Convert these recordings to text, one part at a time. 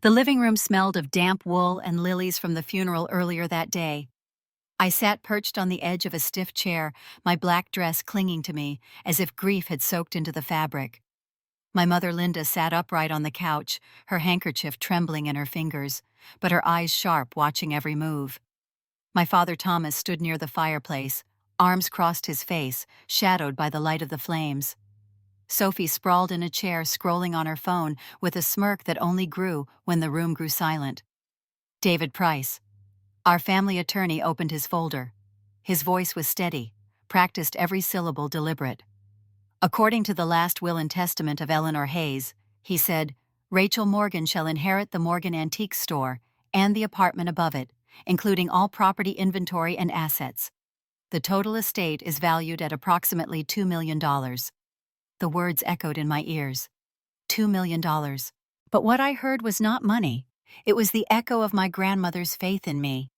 The living room smelled of damp wool and lilies from the funeral earlier that day. I sat perched on the edge of a stiff chair, my black dress clinging to me, as if grief had soaked into the fabric. My mother Linda sat upright on the couch, her handkerchief trembling in her fingers, but her eyes sharp, watching every move. My father Thomas stood near the fireplace, arms crossed his face, shadowed by the light of the flames. Sophie sprawled in a chair, scrolling on her phone, with a smirk that only grew when the room grew silent. David Price, our family attorney, opened his folder. His voice was steady, practiced every syllable deliberate. According to the last will and testament of Eleanor Hayes, he said, Rachel Morgan shall inherit the Morgan Antique Store and the apartment above it, including all property, inventory, and assets. The total estate is valued at approximately $2 million. The words echoed in my ears. $2 million. But what I heard was not money. It was the echo of my grandmother's faith in me.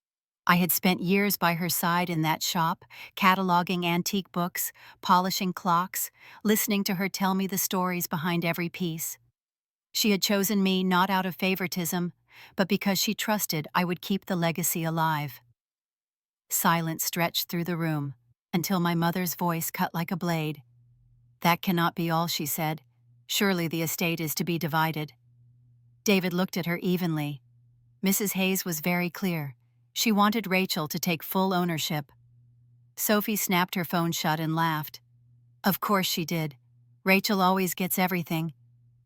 I had spent years by her side in that shop, cataloging antique books, polishing clocks, listening to her tell me the stories behind every piece. She had chosen me not out of favoritism, but because she trusted I would keep the legacy alive. Silence stretched through the room, until my mother's voice cut like a blade. That cannot be all, she said. Surely the estate is to be divided. David looked at her evenly. Mrs. Hayes was very clear. She wanted Rachel to take full ownership. Sophie snapped her phone shut and laughed. Of course she did. Rachel always gets everything.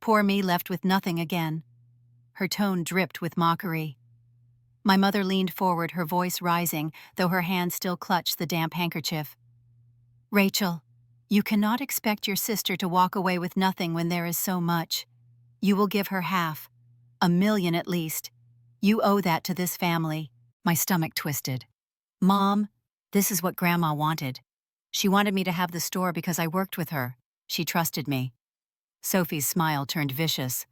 Poor me left with nothing again. Her tone dripped with mockery. My mother leaned forward, her voice rising, though her hand still clutched the damp handkerchief. Rachel, you cannot expect your sister to walk away with nothing when there is so much. You will give her half. $1 million at least. You owe that to this family. My stomach twisted. Mom, this is what Grandma wanted. She wanted me to have the store because I worked with her. She trusted me. Sophie's smile turned vicious.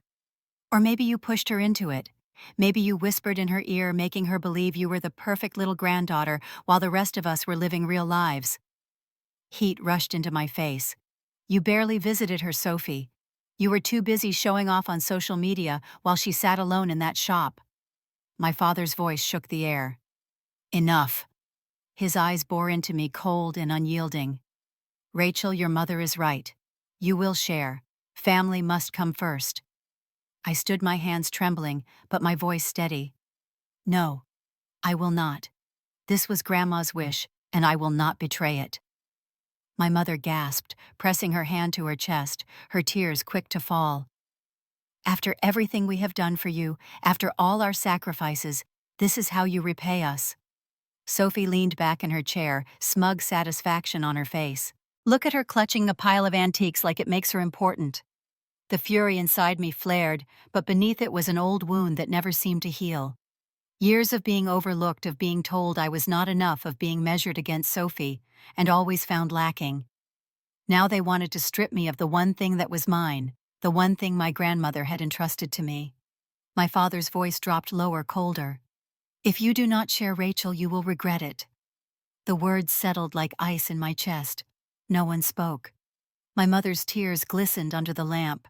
Or maybe you pushed her into it. Maybe you whispered in her ear, making her believe you were the perfect little granddaughter while the rest of us were living real lives. Heat rushed into my face. You barely visited her, Sophie. You were too busy showing off on social media while she sat alone in that shop. My father's voice shook the air. Enough. His eyes bore into me, cold and unyielding. Rachel, your mother is right. You will share. Family must come first. I stood, my hands trembling, but my voice steady. No, I will not. This was Grandma's wish, and I will not betray it. My mother gasped, pressing her hand to her chest, her tears quick to fall. After everything we have done for you, after all our sacrifices, this is how you repay us. Sophie leaned back in her chair, smug satisfaction on her face. Look at her clutching a pile of antiques like it makes her important. The fury inside me flared, but beneath it was an old wound that never seemed to heal. Years of being overlooked, of being told I was not enough, of being measured against Sophie, and always found lacking. Now they wanted to strip me of the one thing that was mine, the one thing my grandmother had entrusted to me. My father's voice dropped lower, colder. If you do not share Rachel, you will regret it. The words settled like ice in my chest. No one spoke. My mother's tears glistened under the lamp.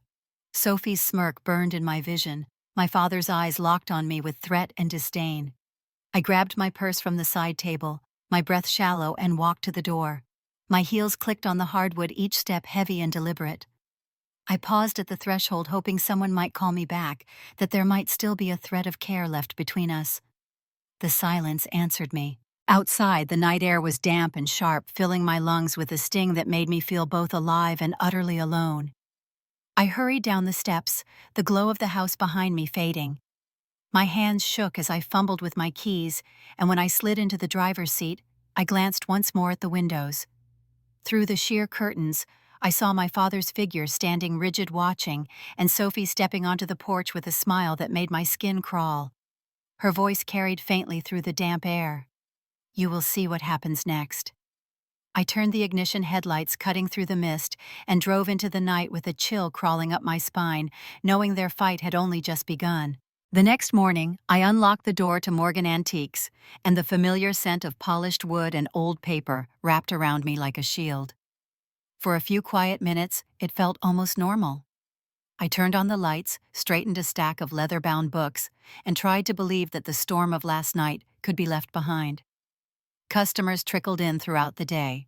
Sophie's smirk burned in my vision. My father's eyes locked on me with threat and disdain. I grabbed my purse from the side table, my breath shallow, and walked to the door. My heels clicked on the hardwood, each step heavy and deliberate. I paused at the threshold, hoping someone might call me back, that there might still be a thread of care left between us. The silence answered me. Outside, the night air was damp and sharp, filling my lungs with a sting that made me feel both alive and utterly alone. I hurried down the steps, the glow of the house behind me fading. My hands shook as I fumbled with my keys, and when I slid into the driver's seat, I glanced once more at the windows. Through the sheer curtains, I saw my father's figure standing rigid watching, and Sophie stepping onto the porch with a smile that made my skin crawl. Her voice carried faintly through the damp air. You will see what happens next. I turned the ignition headlights, cutting through the mist, and drove into the night with a chill crawling up my spine, knowing their fight had only just begun. The next morning, I unlocked the door to Morgan Antiques, and the familiar scent of polished wood and old paper wrapped around me like a shield. For a few quiet minutes, it felt almost normal. I turned on the lights, straightened a stack of leather-bound books, and tried to believe that the storm of last night could be left behind. Customers trickled in throughout the day.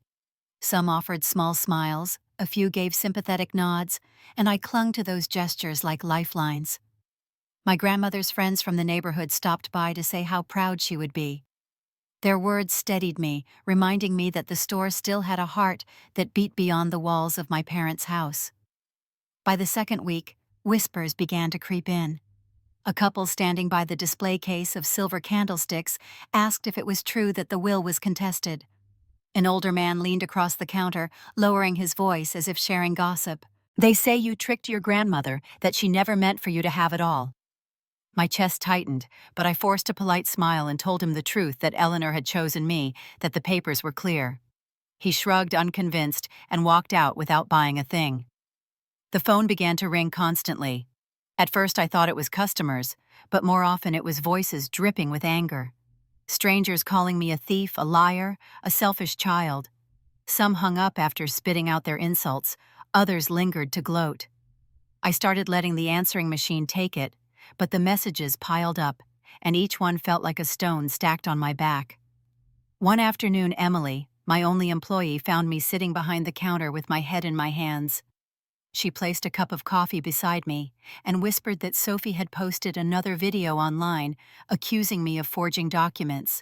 Some offered small smiles, a few gave sympathetic nods, and I clung to those gestures like lifelines. My grandmother's friends from the neighborhood stopped by to say how proud she would be. Their words steadied me, reminding me that the store still had a heart that beat beyond the walls of my parents' house. By the second week, whispers began to creep in. A couple standing by the display case of silver candlesticks asked if it was true that the will was contested. An older man leaned across the counter, lowering his voice as if sharing gossip. "They say you tricked your grandmother, that she never meant for you to have it all." My chest tightened, but I forced a polite smile and told him the truth, that Eleanor had chosen me, that the papers were clear. He shrugged, unconvinced, and walked out without buying a thing. The phone began to ring constantly. At first I thought it was customers, but more often it was voices dripping with anger. Strangers calling me a thief, a liar, a selfish child. Some hung up after spitting out their insults, others lingered to gloat. I started letting the answering machine take it, but the messages piled up, and each one felt like a stone stacked on my back. One afternoon, Emily, my only employee, found me sitting behind the counter with my head in my hands. She placed a cup of coffee beside me and whispered that Sophie had posted another video online accusing me of forging documents.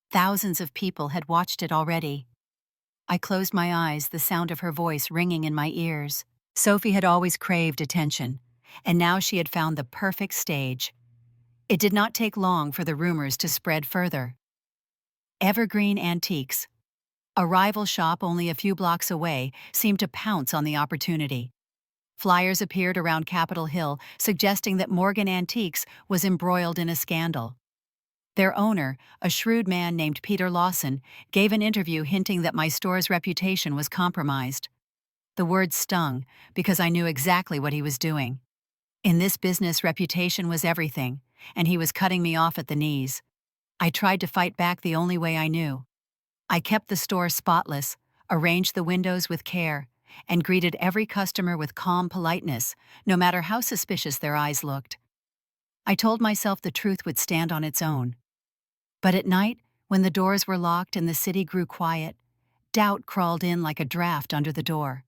Thousands of people had watched it already. I closed my eyes, the sound of her voice ringing in my ears. Sophie had always craved attention, and now she had found the perfect stage. It did not take long for the rumors to spread further. Evergreen Antiques, a rival shop only a few blocks away, seemed to pounce on the opportunity. Flyers appeared around Capitol Hill suggesting that Morgan Antiques was embroiled in a scandal. Their owner, a shrewd man named Peter Lawson, gave an interview hinting that my store's reputation was compromised. The words stung, because I knew exactly what he was doing. In this business, reputation was everything, and he was cutting me off at the knees. I tried to fight back the only way I knew. I kept the store spotless, arranged the windows with care, and greeted every customer with calm politeness, no matter how suspicious their eyes looked. I told myself the truth would stand on its own. But at night, when the doors were locked and the city grew quiet, doubt crawled in like a draft under the door.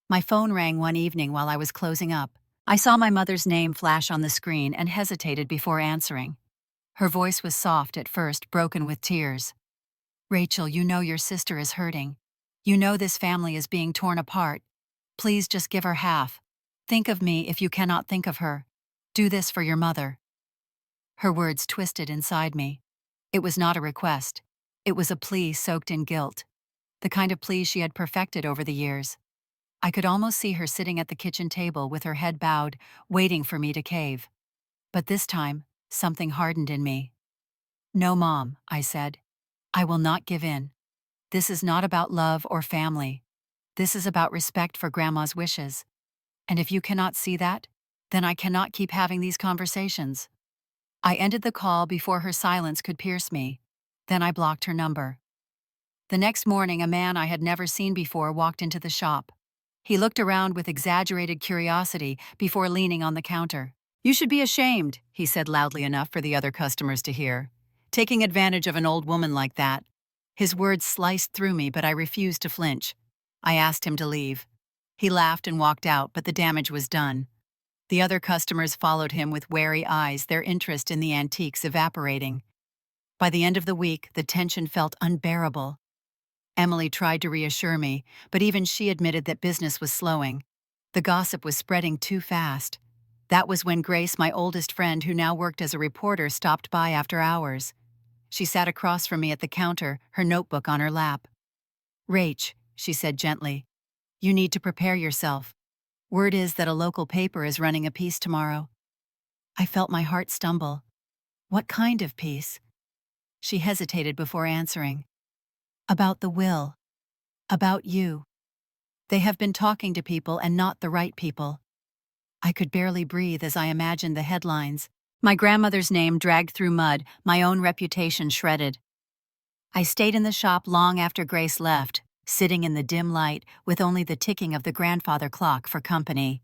My phone rang one evening while I was closing up. I saw my mother's name flash on the screen and hesitated before answering. Her voice was soft at first, broken with tears. "Rachel, you know your sister is hurting. You know this family is being torn apart. Please just give her half. Think of me if you cannot think of her. Do this for your mother." Her words twisted inside me. It was not a request. It was a plea soaked in guilt. The kind of plea she had perfected over the years. I could almost see her sitting at the kitchen table with her head bowed, waiting for me to cave. But this time, something hardened in me. "No, Mom," I said. "I will not give in. This is not about love or family. This is about respect for Grandma's wishes. And if you cannot see that, then I cannot keep having these conversations." I ended the call before her silence could pierce me. Then I blocked her number. The next morning, a man I had never seen before walked into the shop. He looked around with exaggerated curiosity before leaning on the counter. "You should be ashamed," he said loudly enough for the other customers to hear. "Taking advantage of an old woman like that." His words sliced through me, but I refused to flinch. I asked him to leave. He laughed and walked out, but the damage was done. The other customers followed him with wary eyes, their interest in the antiques evaporating. By the end of the week, the tension felt unbearable. Emily tried to reassure me, but even she admitted that business was slowing. The gossip was spreading too fast. That was when Grace, my oldest friend who now worked as a reporter, stopped by after hours. She sat across from me at the counter, her notebook on her lap. "Rach," she said gently, "you need to prepare yourself. Word is that a local paper is running a piece tomorrow." I felt my heart stumble. "What kind of piece?" She hesitated before answering. "About the will. About you. They have been talking to people and not the right people." I could barely breathe as I imagined the headlines. My grandmother's name dragged through mud, my own reputation shredded. I stayed in the shop long after Grace left, sitting in the dim light with only the ticking of the grandfather clock for company.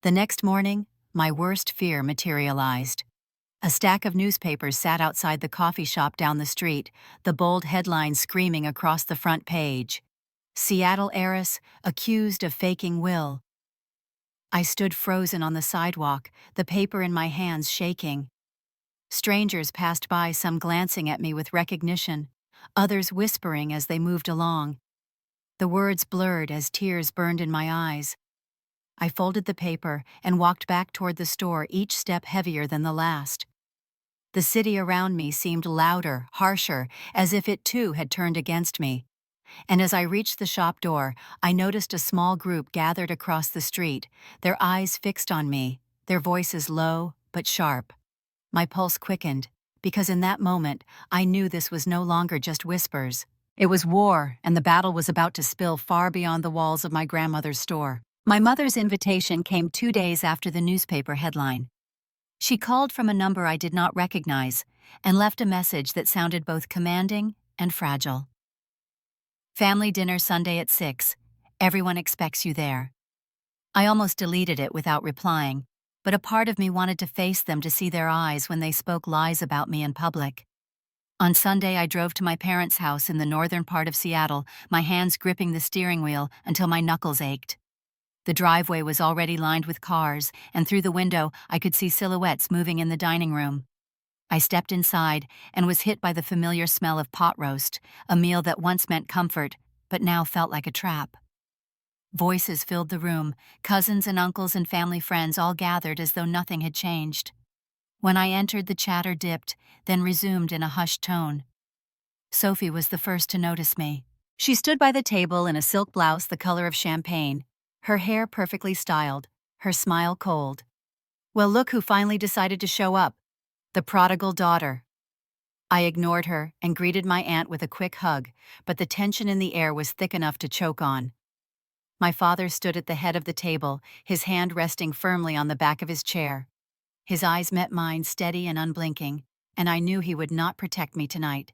The next morning, my worst fear materialized. A stack of newspapers sat outside the coffee shop down the street, the bold headline screaming across the front page. Seattle heiress accused of faking will. I stood frozen on the sidewalk, the paper in my hands shaking. Strangers passed by, some glancing at me with recognition, others whispering as they moved along. The words blurred as tears burned in my eyes. I folded the paper and walked back toward the store, each step heavier than the last. The city around me seemed louder, harsher, as if it too had turned against me. And as I reached the shop door, I noticed a small group gathered across the street, their eyes fixed on me, their voices low but sharp. My pulse quickened, because in that moment, I knew this was no longer just whispers. It was war, and the battle was about to spill far beyond the walls of my grandmother's store. My mother's invitation came 2 days after the newspaper headline. She called from a number I did not recognize and left a message that sounded both commanding and fragile. Family dinner Sunday at 6. Everyone expects you there. I almost deleted it without replying, but a part of me wanted to face them to see their eyes when they spoke lies about me in public. On Sunday, I drove to my parents' house in the northern part of Seattle, my hands gripping the steering wheel until my knuckles ached. The driveway was already lined with cars, and through the window I could see silhouettes moving in the dining room. I stepped inside and was hit by the familiar smell of pot roast, a meal that once meant comfort, but now felt like a trap. Voices filled the room, cousins and uncles and family friends all gathered as though nothing had changed. When I entered, the chatter dipped, then resumed in a hushed tone. Sophie was the first to notice me. She stood by the table in a silk blouse the color of champagne, her hair perfectly styled, her smile cold. Well, look who finally decided to show up. The prodigal daughter. I ignored her and greeted my aunt with a quick hug, but the tension in the air was thick enough to choke on. My father stood at the head of the table, his hand resting firmly on the back of his chair. His eyes met mine, steady and unblinking, and I knew he would not protect me tonight.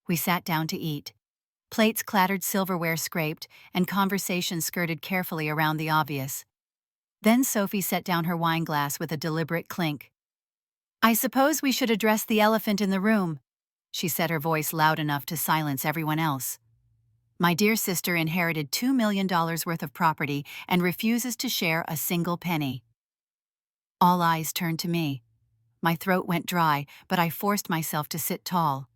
We sat down to eat. Plates clattered, silverware scraped, and conversation skirted carefully around the obvious. Then Sophie set down her wine glass with a deliberate clink. "I suppose we should address the elephant in the room," she said, her voice loud enough to silence everyone else. "My dear sister inherited $2 million worth of property and refuses to share a single penny." All eyes turned to me. My throat went dry, but I forced myself to sit tall.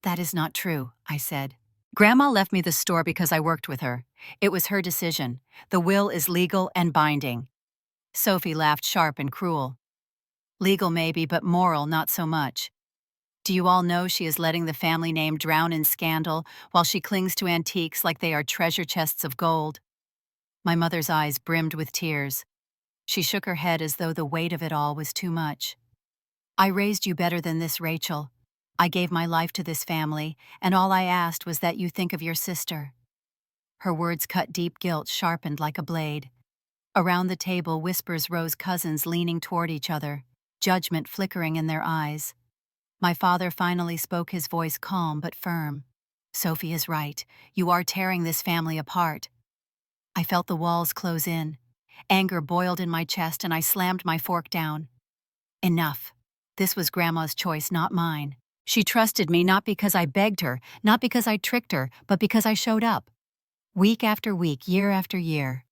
"That is not true," I said. "Grandma left me the store because I worked with her. It was her decision. The will is legal and binding." Sophie laughed, sharp and cruel. "Legal maybe, but moral not so much. Do you all know she is letting the family name drown in scandal while she clings to antiques like they are treasure chests of gold?" My mother's eyes brimmed with tears. She shook her head as though the weight of it all was too much. "I raised you better than this, Rachel. I gave my life to this family, and all I asked was that you think of your sister." Her words cut deep, guilt sharpened like a blade. Around the table, whispers rose, cousins leaning toward each other, judgment flickering in their eyes. My father finally spoke, his voice calm but firm. "Sophie is right. You are tearing this family apart." I felt the walls close in. Anger boiled in my chest, and I slammed my fork down. Enough. This was Grandma's choice, not mine. She trusted me not because I begged her, not because I tricked her, but because I showed up. Week after week, year after year.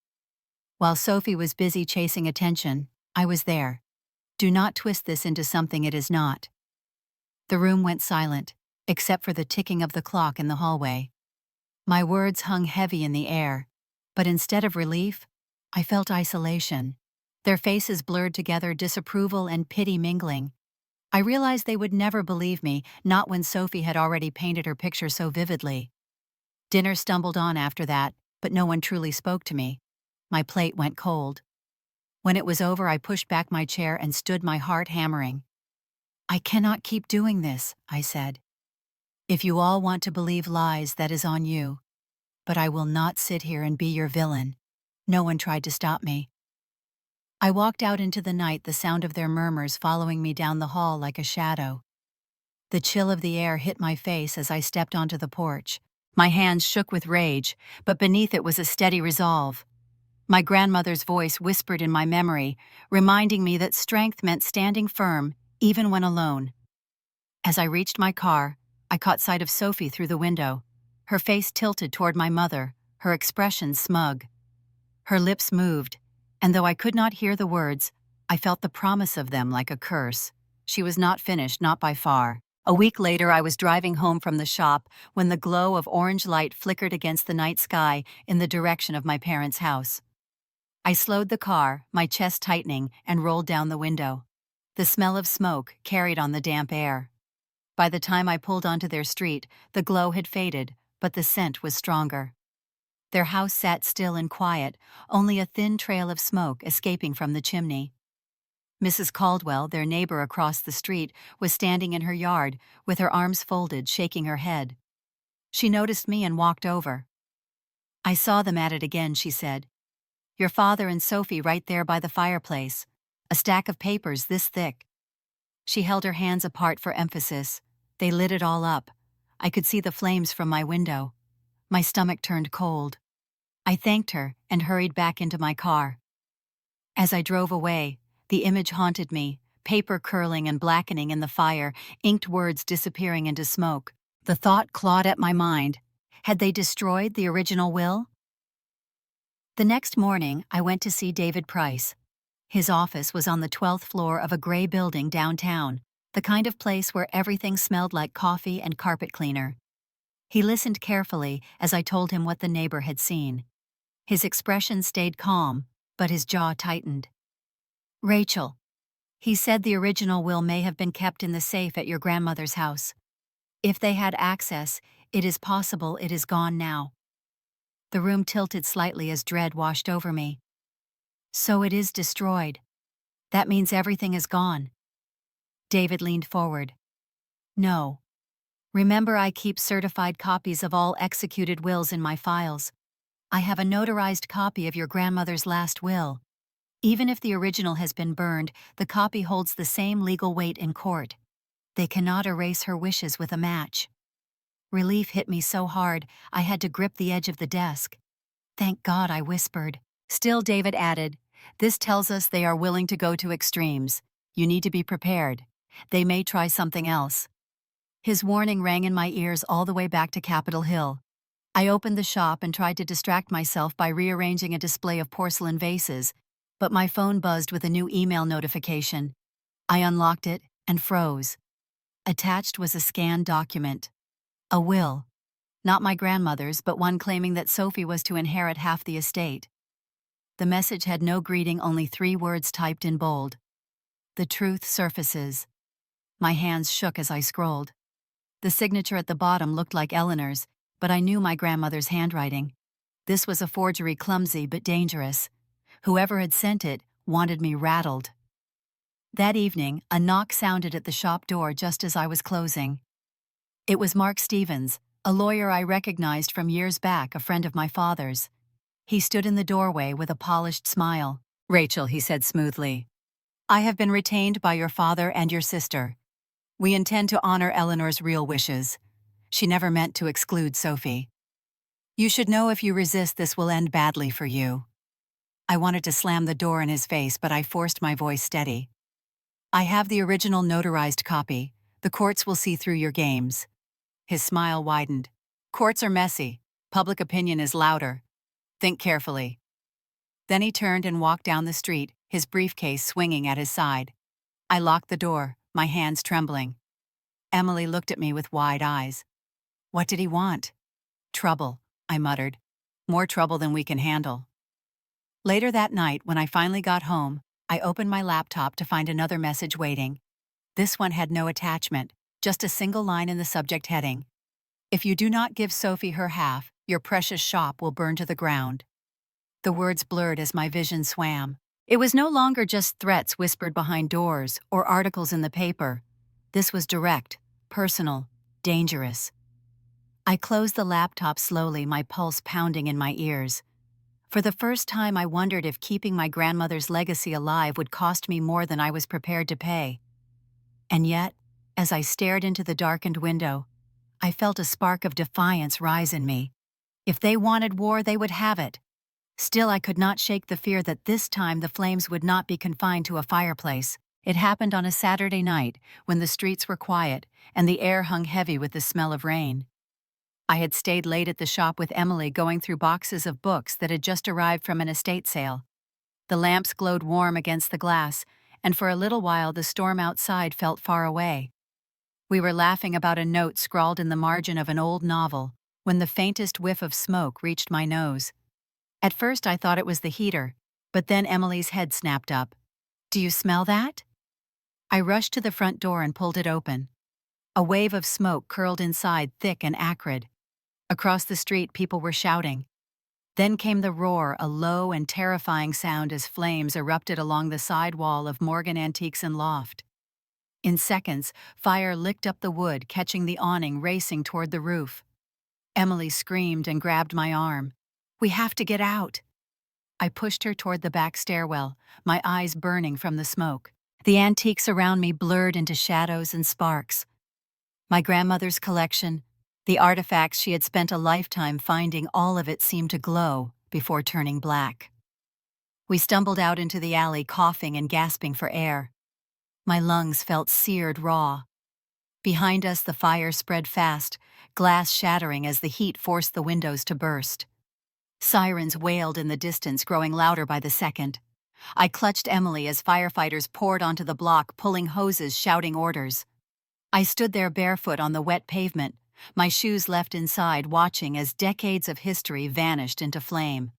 While Sophie was busy chasing attention, I was there. Do not twist this into something it is not. The room went silent, except for the ticking of the clock in the hallway. My words hung heavy in the air, but instead of relief, I felt isolation. Their faces blurred together, disapproval and pity mingling. I realized they would never believe me, not when Sophie had already painted her picture so vividly. Dinner stumbled on after that, but no one truly spoke to me. My plate went cold. When it was over, I pushed back my chair and stood, my heart hammering. "I cannot keep doing this," I said. "If you all want to believe lies, that is on you. But I will not sit here and be your villain." No one tried to stop me. I walked out into the night, the sound of their murmurs following me down the hall like a shadow. The chill of the air hit my face as I stepped onto the porch. My hands shook with rage, but beneath it was a steady resolve. My grandmother's voice whispered in my memory, reminding me that strength meant standing firm, even when alone. As I reached my car, I caught sight of Sophie through the window, her face tilted toward my mother, her expression smug. Her lips moved, and though I could not hear the words, I felt the promise of them like a curse. She was not finished, not by far. A week later, I was driving home from the shop when the glow of orange light flickered against the night sky in the direction of my parents' house. I slowed the car, my chest tightening, and rolled down the window. The smell of smoke carried on the damp air. By the time I pulled onto their street, the glow had faded, but the scent was stronger. Their house sat still and quiet, only a thin trail of smoke escaping from the chimney. Mrs. Caldwell, their neighbor across the street, was standing in her yard, with her arms folded, shaking her head. She noticed me and walked over. "I saw them at it again," she said. "Your father and Sophie right there by the fireplace. A stack of papers this thick." She held her hands apart for emphasis. They lit it all up. I could see the flames from my window. My stomach turned cold. I thanked her and hurried back into my car. As I drove away, the image haunted me, paper curling and blackening in the fire, inked words disappearing into smoke. The thought clawed at my mind. Had they destroyed the original will? The next morning, I went to see David Price. His office was on the 12th floor of a gray building downtown, the kind of place where everything smelled like coffee and carpet cleaner. He listened carefully as I told him what the neighbor had seen. His expression stayed calm, but his jaw tightened. "Rachel," he said, "the original will may have been kept in the safe at your grandmother's house. If they had access, it is possible it is gone now." The room tilted slightly as dread washed over me. "So it is destroyed. That means everything is gone." David leaned forward. "No. Remember, I keep certified copies of all executed wills in my files. I have a notarized copy of your grandmother's last will. Even if the original has been burned, the copy holds the same legal weight in court. They cannot erase her wishes with a match." Relief hit me so hard, I had to grip the edge of the desk. "Thank God," I whispered. Still, David added, "This tells us they are willing to go to extremes. You need to be prepared. They may try something else." His warning rang in my ears all the way back to Capitol Hill. I opened the shop and tried to distract myself by rearranging a display of porcelain vases, but my phone buzzed with a new email notification. I unlocked it and froze. Attached was a scanned document. A will. Not my grandmother's, but one claiming that Sophie was to inherit half the estate. The message had no greeting, only 3 words typed in bold. "The truth surfaces." My hands shook as I scrolled. The signature at the bottom looked like Eleanor's, but I knew my grandmother's handwriting. This was a forgery, clumsy but dangerous. Whoever had sent it wanted me rattled. That evening, a knock sounded at the shop door just as I was closing. It was Mark Stevens, a lawyer I recognized from years back, a friend of my father's. He stood in the doorway with a polished smile. "Rachel," he said smoothly, "I have been retained by your father and your sister. We intend to honor Eleanor's real wishes. She never meant to exclude Sophie. You should know if you resist, this will end badly for you." I wanted to slam the door in his face, but I forced my voice steady. "I have the original notarized copy. The courts will see through your games." His smile widened. "Courts are messy. Public opinion is louder. Think carefully." Then he turned and walked down the street, his briefcase swinging at his side. I locked the door, my hands trembling. Emily looked at me with wide eyes. What did he want? "Trouble," I muttered. "More trouble than we can handle." Later that night, when I finally got home, I opened my laptop to find another message waiting. This one had no attachment, just a single line in the subject heading. "If you do not give Sophie her half, your precious shop will burn to the ground." The words blurred as my vision swam. It was no longer just threats whispered behind doors or articles in the paper. This was direct, personal, dangerous. I closed the laptop slowly, my pulse pounding in my ears. For the first time, I wondered if keeping my grandmother's legacy alive would cost me more than I was prepared to pay. And yet, as I stared into the darkened window, I felt a spark of defiance rise in me. If they wanted war, they would have it. Still, I could not shake the fear that this time the flames would not be confined to a fireplace. It happened on a Saturday night, when the streets were quiet and the air hung heavy with the smell of rain. I had stayed late at the shop with Emily, going through boxes of books that had just arrived from an estate sale. The lamps glowed warm against the glass, and for a little while the storm outside felt far away. We were laughing about a note scrawled in the margin of an old novel, when the faintest whiff of smoke reached my nose. At first I thought it was the heater, but then Emily's head snapped up. "Do you smell that?" I rushed to the front door and pulled it open. A wave of smoke curled inside, thick and acrid. Across the street, people were shouting. Then came the roar, a low and terrifying sound as flames erupted along the side wall of Morgan Antiques and Loft. In seconds, fire licked up the wood, catching the awning, racing toward the roof. Emily screamed and grabbed my arm. "We have to get out." I pushed her toward the back stairwell, my eyes burning from the smoke. The antiques around me blurred into shadows and sparks. My grandmother's collection, the artifacts she had spent a lifetime finding, all of it seemed to glow before turning black. We stumbled out into the alley, coughing and gasping for air. My lungs felt seared raw. Behind us, the fire spread fast, glass shattering as the heat forced the windows to burst. Sirens wailed in the distance, growing louder by the second. I clutched Emily as firefighters poured onto the block, pulling hoses, shouting orders. I stood there barefoot on the wet pavement, my shoes left inside, watching as decades of history vanished into flame.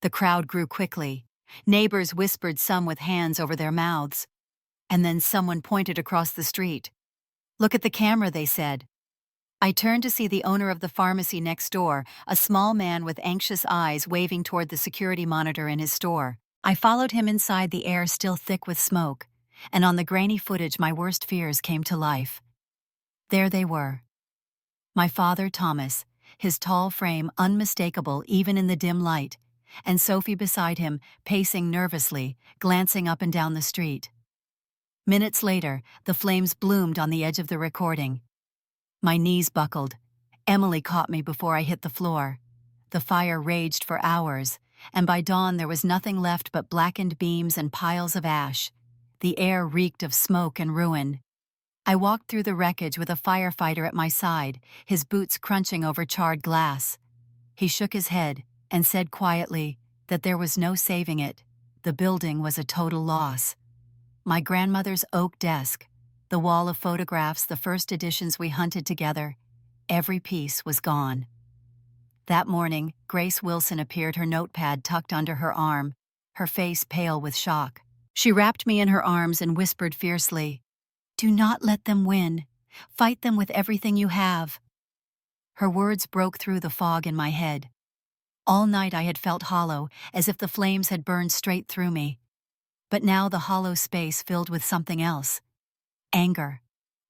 The crowd grew quickly. Neighbors whispered, some with hands over their mouths. And then someone pointed across the street. "Look at the camera," they said. I turned to see the owner of the pharmacy next door, a small man with anxious eyes waving toward the security monitor in his store. I followed him inside, the air still thick with smoke, and on the grainy footage my worst fears came to life. There they were. My father, Thomas, his tall frame unmistakable even in the dim light, and Sophie beside him, pacing nervously, glancing up and down the street. Minutes later, the flames bloomed on the edge of the recording. My knees buckled. Emily caught me before I hit the floor. The fire raged for hours, and by dawn there was nothing left but blackened beams and piles of ash. The air reeked of smoke and ruin. I walked through the wreckage with a firefighter at my side, his boots crunching over charred glass. He shook his head and said quietly that there was no saving it. The building was a total loss. My grandmother's oak desk, the wall of photographs, the first editions we hunted together, every piece was gone. That morning, Grace Wilson appeared, her notepad tucked under her arm, her face pale with shock. She wrapped me in her arms and whispered fiercely, "Do not let them win. Fight them with everything you have." Her words broke through the fog in my head. All night I had felt hollow, as if the flames had burned straight through me. But now the hollow space filled with something else. Anger.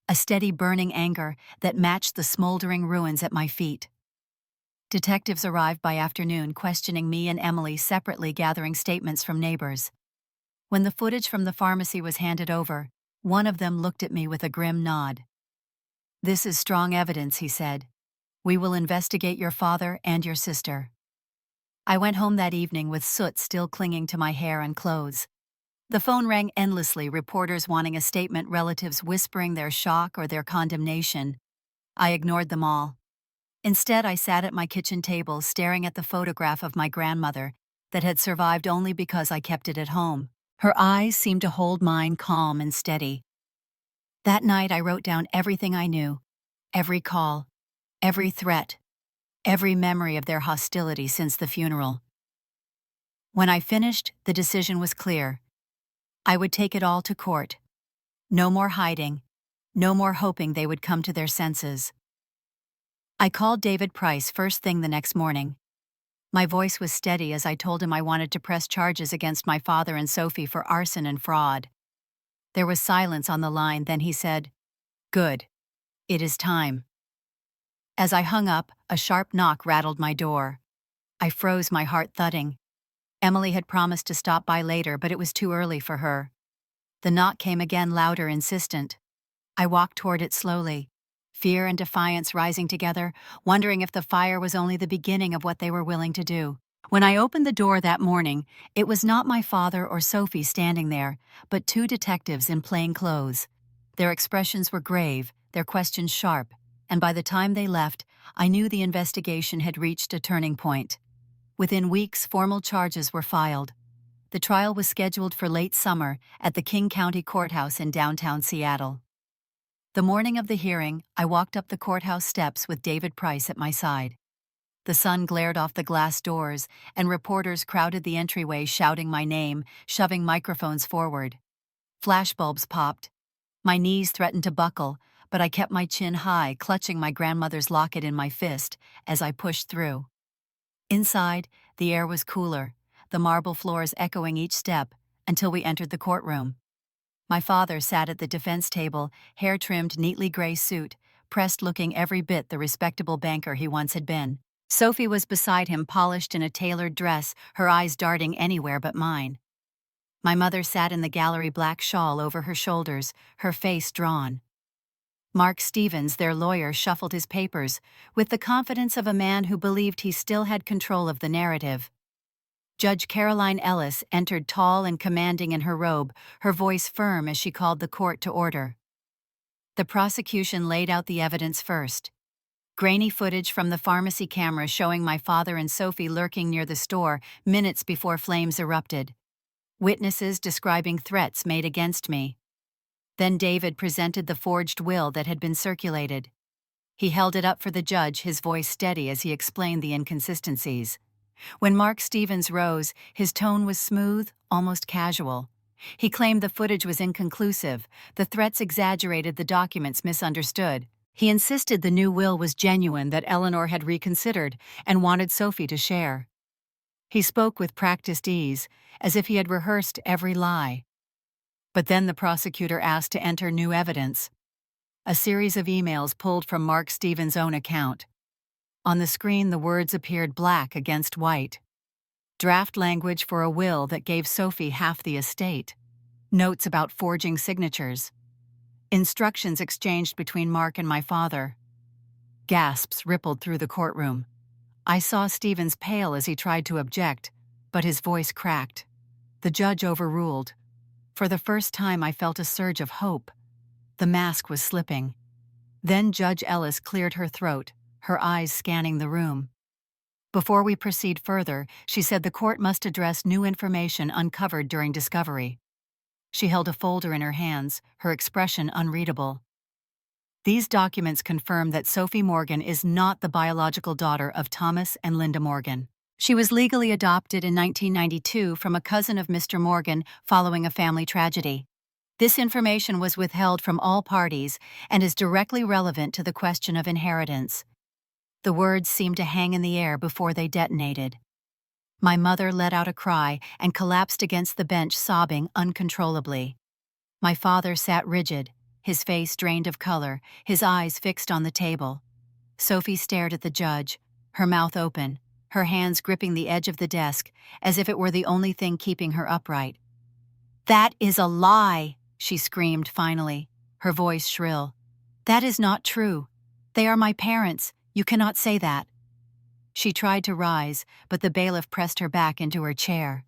A steady burning anger that matched the smoldering ruins at my feet. Detectives arrived by afternoon, questioning me and Emily separately, gathering statements from neighbors. When the footage from the pharmacy was handed over, one of them looked at me with a grim nod. "This is strong evidence," he said. "We will investigate your father and your sister." I went home that evening with soot still clinging to my hair and clothes. The phone rang endlessly, reporters wanting a statement, relatives whispering their shock or their condemnation. I ignored them all. Instead, I sat at my kitchen table, staring at the photograph of my grandmother that had survived only because I kept it at home. Her eyes seemed to hold mine, calm and steady. That night, I wrote down everything I knew, every call, every threat, every memory of their hostility since the funeral. When I finished, the decision was clear. I would take it all to court. No more hiding, no more hoping they would come to their senses. I called David Price first thing the next morning. My voice was steady as I told him I wanted to press charges against my father and Sophie for arson and fraud. There was silence on the line, then he said, "Good. It is time." As I hung up, a sharp knock rattled my door. I froze, my heart thudding. Emily had promised to stop by later, but it was too early for her. The knock came again, louder, insistent. I walked toward it slowly, fear and defiance rising together, wondering if the fire was only the beginning of what they were willing to do. When I opened the door that morning, it was not my father or Sophie standing there, but two detectives in plain clothes. Their expressions were grave, their questions sharp, and by the time they left, I knew the investigation had reached a turning point. Within weeks, formal charges were filed. The trial was scheduled for late summer at the King County Courthouse in downtown Seattle. The morning of the hearing, I walked up the courthouse steps with David Price at my side. The sun glared off the glass doors, and reporters crowded the entryway shouting my name, shoving microphones forward. Flashbulbs popped. My knees threatened to buckle, but I kept my chin high, clutching my grandmother's locket in my fist as I pushed through. Inside, the air was cooler, the marble floors echoing each step, until we entered the courtroom. My father sat at the defense table, hair-trimmed, neatly gray suit, pressed, looking every bit the respectable banker he once had been. Sophie was beside him, polished in a tailored dress, her eyes darting anywhere but mine. My mother sat in the gallery, black shawl over her shoulders, her face drawn. Mark Stevens, their lawyer, shuffled his papers, with the confidence of a man who believed he still had control of the narrative. Judge Caroline Ellis entered, tall and commanding in her robe, her voice firm as she called the court to order. The prosecution laid out the evidence first. Grainy footage from the pharmacy camera showing my father and Sophie lurking near the store minutes before flames erupted. Witnesses describing threats made against me. Then David presented the forged will that had been circulated. He held it up for the judge, his voice steady as he explained the inconsistencies. When Mark Stevens rose, his tone was smooth, almost casual. He claimed the footage was inconclusive, the threats exaggerated, the documents misunderstood. He insisted the new will was genuine, that Eleanor had reconsidered and wanted Sophie to share. He spoke with practiced ease, as if he had rehearsed every lie. But then the prosecutor asked to enter new evidence. A series of emails pulled from Mark Stevens' own account. On the screen, the words appeared black against white. Draft language for a will that gave Sophie half the estate. Notes about forging signatures. Instructions exchanged between Mark and my father. Gasps rippled through the courtroom. I saw Stevens pale as he tried to object, but his voice cracked. The judge overruled. For the first time, I felt a surge of hope. The mask was slipping. Then Judge Ellis cleared her throat, her eyes scanning the room. Before we proceed further, she said the court must address new information uncovered during discovery. She held a folder in her hands, her expression unreadable. These documents confirm that Sophie Morgan is not the biological daughter of Thomas and Linda Morgan. She was legally adopted in 1992 from a cousin of Mr. Morgan following a family tragedy. This information was withheld from all parties and is directly relevant to the question of inheritance. The words seemed to hang in the air before they detonated. My mother let out a cry and collapsed against the bench, sobbing uncontrollably. My father sat rigid, his face drained of color, his eyes fixed on the table. Sophie stared at the judge, her mouth open, her hands gripping the edge of the desk, as if it were the only thing keeping her upright. "That is a lie," she screamed finally, her voice shrill. "That is not true. They are my parents. You cannot say that." She tried to rise, but the bailiff pressed her back into her chair.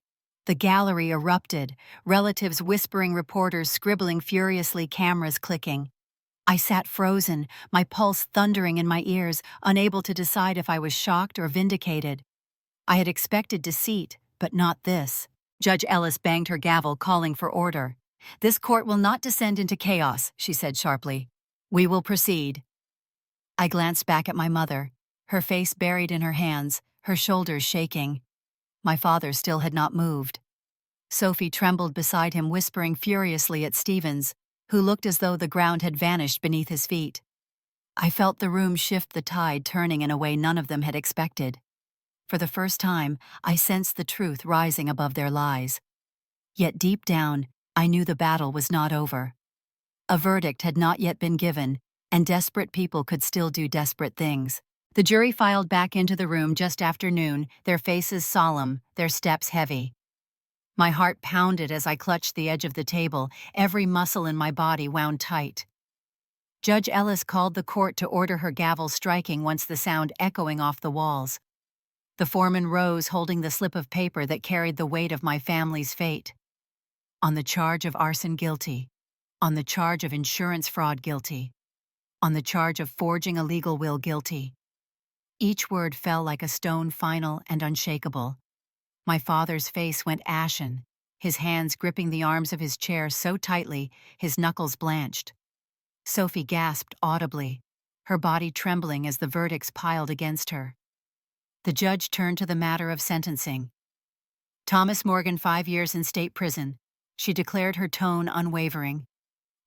The gallery erupted, relatives whispering, reporters scribbling furiously, cameras clicking. I sat frozen, my pulse thundering in my ears, unable to decide if I was shocked or vindicated. I had expected deceit, but not this. Judge Ellis banged her gavel, calling for order. "This court will not descend into chaos," she said sharply. "We will proceed." I glanced back at my mother, her face buried in her hands, her shoulders shaking. My father still had not moved. Sophie trembled beside him, whispering furiously at Stevens, who looked as though the ground had vanished beneath his feet. I felt the room shift, the tide turning in a way none of them had expected. For the first time, I sensed the truth rising above their lies. Yet deep down, I knew the battle was not over. A verdict had not yet been given, and desperate people could still do desperate things. The jury filed back into the room just after noon, their faces solemn, their steps heavy. My heart pounded as I clutched the edge of the table, every muscle in my body wound tight. Judge Ellis called the court to order, her gavel striking once, the sound echoing off the walls. The foreman rose, holding the slip of paper that carried the weight of my family's fate. On the charge of arson, guilty. On the charge of insurance fraud, guilty. On the charge of forging a legal will, guilty. Each word fell like a stone, final and unshakable. My father's face went ashen, his hands gripping the arms of his chair so tightly his knuckles blanched. Sophie gasped audibly, her body trembling as the verdicts piled against her. The judge turned to the matter of sentencing. Thomas Morgan, 5 years in state prison. She declared, her tone unwavering.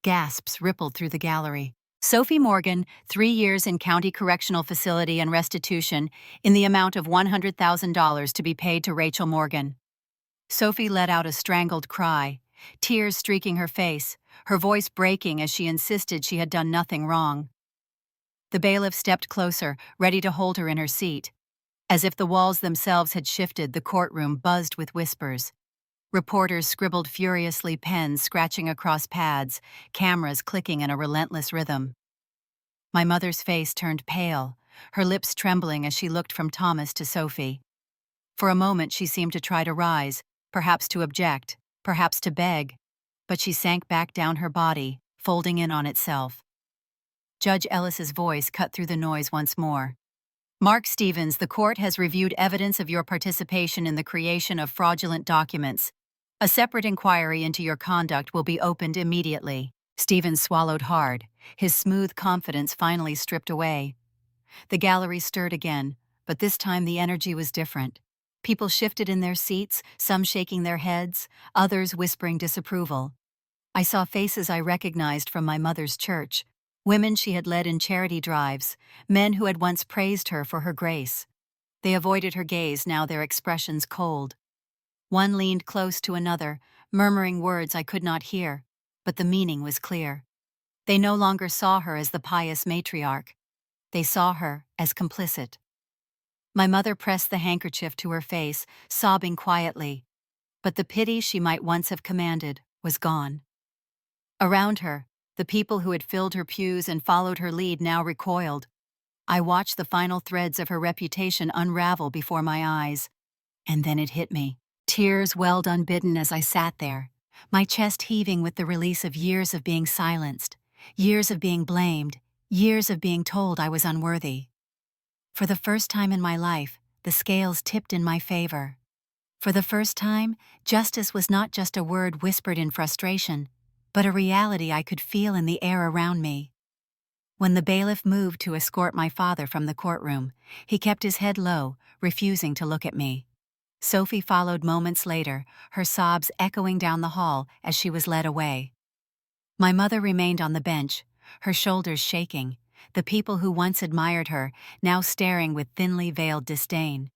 Gasps rippled through the gallery. Sophie Morgan, 3 years in county correctional facility and restitution in the amount of $100,000 to be paid to Rachel Morgan. Sophie let out a strangled cry, tears streaking her face, her voice breaking as she insisted she had done nothing wrong. The bailiff stepped closer, ready to hold her in her seat. As if the walls themselves had shifted, the courtroom buzzed with whispers. Reporters scribbled furiously, pens scratching across pads, cameras clicking in a relentless rhythm. My mother's face turned pale, her lips trembling as she looked from Thomas to Sophie. For a moment she seemed to try to rise, perhaps to object, perhaps to beg, but she sank back down, her body folding in on itself. Judge Ellis's voice cut through the noise once more. Mark Stevens, the court has reviewed evidence of your participation in the creation of fraudulent documents. A separate inquiry into your conduct will be opened immediately. Stevens swallowed hard, his smooth confidence finally stripped away. The gallery stirred again, but this time the energy was different. People shifted in their seats, some shaking their heads, others whispering disapproval. I saw faces I recognized from my mother's church, women she had led in charity drives, men who had once praised her for her grace. They avoided her gaze, now their expressions cold. One leaned close to another, murmuring words I could not hear, but the meaning was clear. They no longer saw her as the pious matriarch. They saw her as complicit. My mother pressed the handkerchief to her face, sobbing quietly, but the pity she might once have commanded was gone. Around her, the people who had filled her pews and followed her lead now recoiled. I watched the final threads of her reputation unravel before my eyes, and then it hit me. Tears welled unbidden as I sat there, my chest heaving with the release of years of being silenced, years of being blamed, years of being told I was unworthy. For the first time in my life, the scales tipped in my favor. For the first time, justice was not just a word whispered in frustration, but a reality I could feel in the air around me. When the bailiff moved to escort my father from the courtroom, he kept his head low, refusing to look at me. Sophie followed moments later, her sobs echoing down the hall as she was led away. My mother remained on the bench, her shoulders shaking, the people who once admired her now staring with thinly veiled disdain.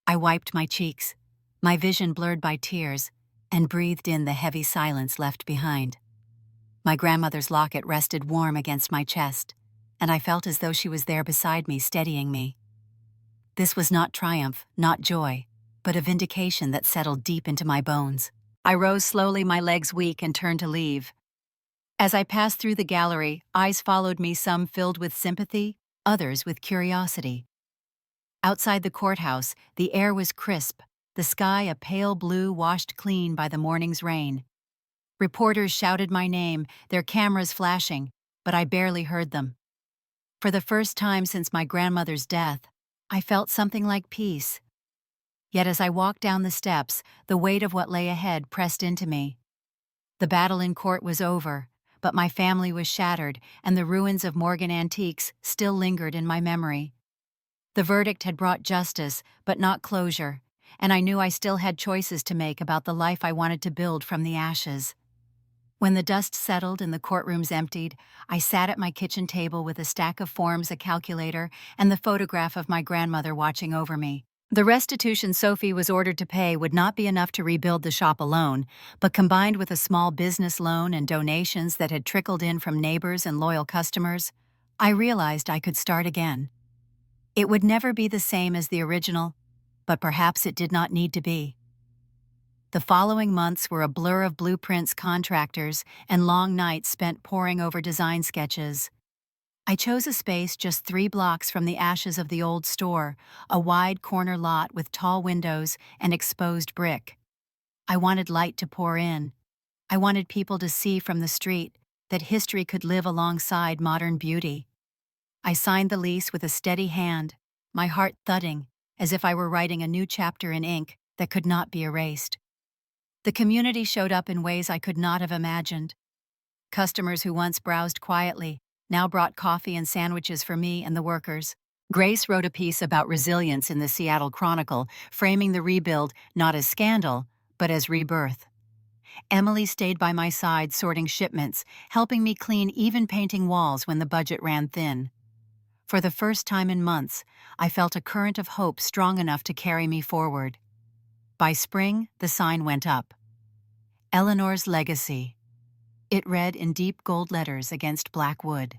I wiped my cheeks, my vision blurred by tears, and breathed in the heavy silence left behind. My grandmother's locket rested warm against my chest, and I felt as though she was there beside me, steadying me. This was not triumph, not joy, but a vindication that settled deep into my bones. I rose slowly, my legs weak, and turned to leave. As I passed through the gallery, eyes followed me, some filled with sympathy, others with curiosity. Outside the courthouse, the air was crisp, the sky a pale blue washed clean by the morning's rain. Reporters shouted my name, their cameras flashing, but I barely heard them. For the first time since my grandmother's death, I felt something like peace. Yet as I walked down the steps, the weight of what lay ahead pressed into me. The battle in court was over, but my family was shattered, and the ruins of Morgan Antiques still lingered in my memory. The verdict had brought justice, but not closure, and I knew I still had choices to make about the life I wanted to build from the ashes. When the dust settled and the courtrooms emptied, I sat at my kitchen table with a stack of forms, a calculator, and the photograph of my grandmother watching over me. The restitution Sophie was ordered to pay would not be enough to rebuild the shop alone, but combined with a small business loan and donations that had trickled in from neighbors and loyal customers, I realized I could start again. It would never be the same as the original, but perhaps it did not need to be. The following months were a blur of blueprints, contractors, and long nights spent poring over design sketches. I chose a space just 3 blocks from the ashes of the old store, a wide corner lot with tall windows and exposed brick. I wanted light to pour in. I wanted people to see from the street that history could live alongside modern beauty. I signed the lease with a steady hand, my heart thudding, as if I were writing a new chapter in ink that could not be erased. The community showed up in ways I could not have imagined. Customers who once browsed quietly now brought coffee and sandwiches for me and the workers. Grace wrote a piece about resilience in the Seattle Chronicle, framing the rebuild not as scandal, but as rebirth. Emily stayed by my side sorting shipments, helping me clean even painting walls when the budget ran thin. For the first time in months, I felt a current of hope strong enough to carry me forward. By spring, the sign went up. Eleanor's Legacy. It read in deep gold letters against black wood.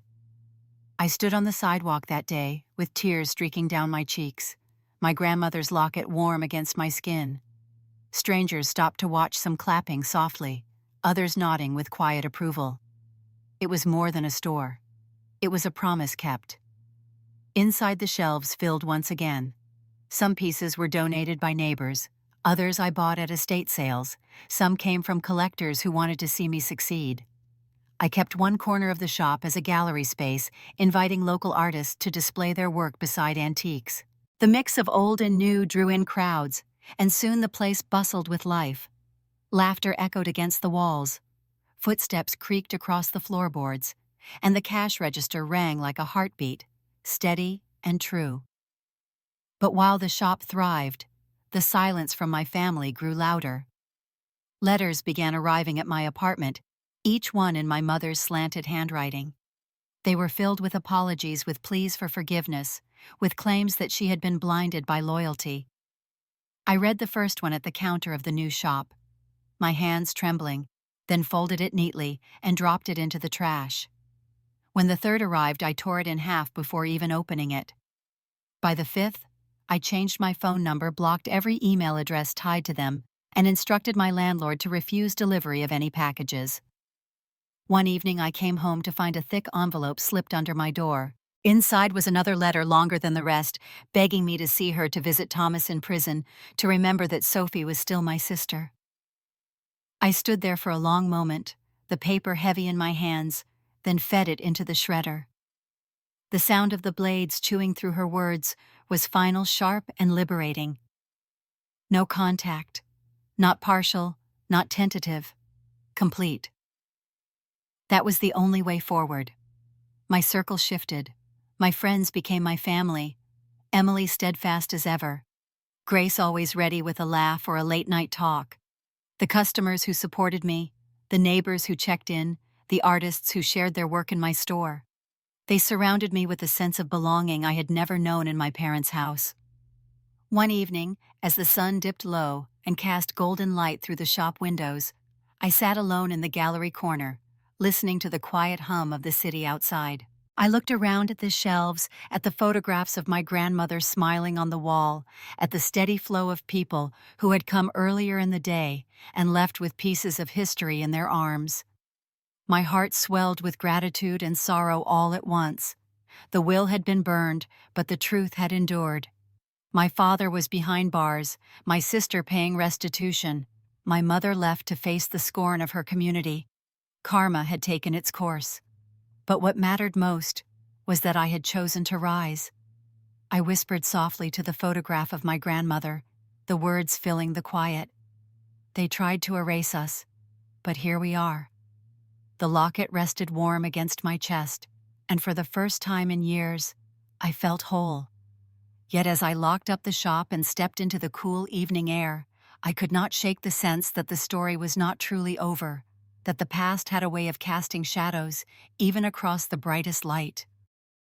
I stood on the sidewalk that day, with tears streaking down my cheeks, my grandmother's locket warm against my skin. Strangers stopped to watch, some clapping softly, others nodding with quiet approval. It was more than a store. It was a promise kept. Inside, the shelves filled once again. Some pieces were donated by neighbors, others I bought at estate sales, some came from collectors who wanted to see me succeed. I kept one corner of the shop as a gallery space, inviting local artists to display their work beside antiques. The mix of old and new drew in crowds, and soon the place bustled with life. Laughter echoed against the walls. Footsteps creaked across the floorboards, and the cash register rang like a heartbeat, steady and true. But while the shop thrived, the silence from my family grew louder. Letters began arriving at my apartment, each one in my mother's slanted handwriting. They were filled with apologies, with pleas for forgiveness, with claims that she had been blinded by loyalty. I read the first one at the counter of the new shop, my hands trembling, then folded it neatly and dropped it into the trash. When the third arrived, I tore it in half before even opening it. By the fifth, I changed my phone number, blocked every email address tied to them, and instructed my landlord to refuse delivery of any packages. One evening, I came home to find a thick envelope slipped under my door. Inside was another letter longer than the rest, begging me to see her, to visit Thomas in prison, to remember that Sophie was still my sister. I stood there for a long moment, the paper heavy in my hands, then fed it into the shredder. The sound of the blades chewing through her words was final, sharp, and liberating. No contact, not partial, not tentative, complete. That was the only way forward. My circle shifted. My friends became my family. Emily steadfast as ever. Grace always ready with a laugh or a late-night talk. The customers who supported me, the neighbors who checked in, the artists who shared their work in my store. They surrounded me with a sense of belonging I had never known in my parents' house. One evening, as the sun dipped low and cast golden light through the shop windows, I sat alone in the gallery corner, listening to the quiet hum of the city outside. I looked around at the shelves, at the photographs of my grandmother smiling on the wall, at the steady flow of people who had come earlier in the day and left with pieces of history in their arms. My heart swelled with gratitude and sorrow all at once. The will had been burned, but the truth had endured. My father was behind bars, my sister paying restitution, my mother left to face the scorn of her community. Karma had taken its course. But what mattered most was that I had chosen to rise. I whispered softly to the photograph of my grandmother, the words filling the quiet. They tried to erase us, but here we are. The locket rested warm against my chest, and for the first time in years, I felt whole. Yet as I locked up the shop and stepped into the cool evening air, I could not shake the sense that the story was not truly over, that the past had a way of casting shadows, even across the brightest light.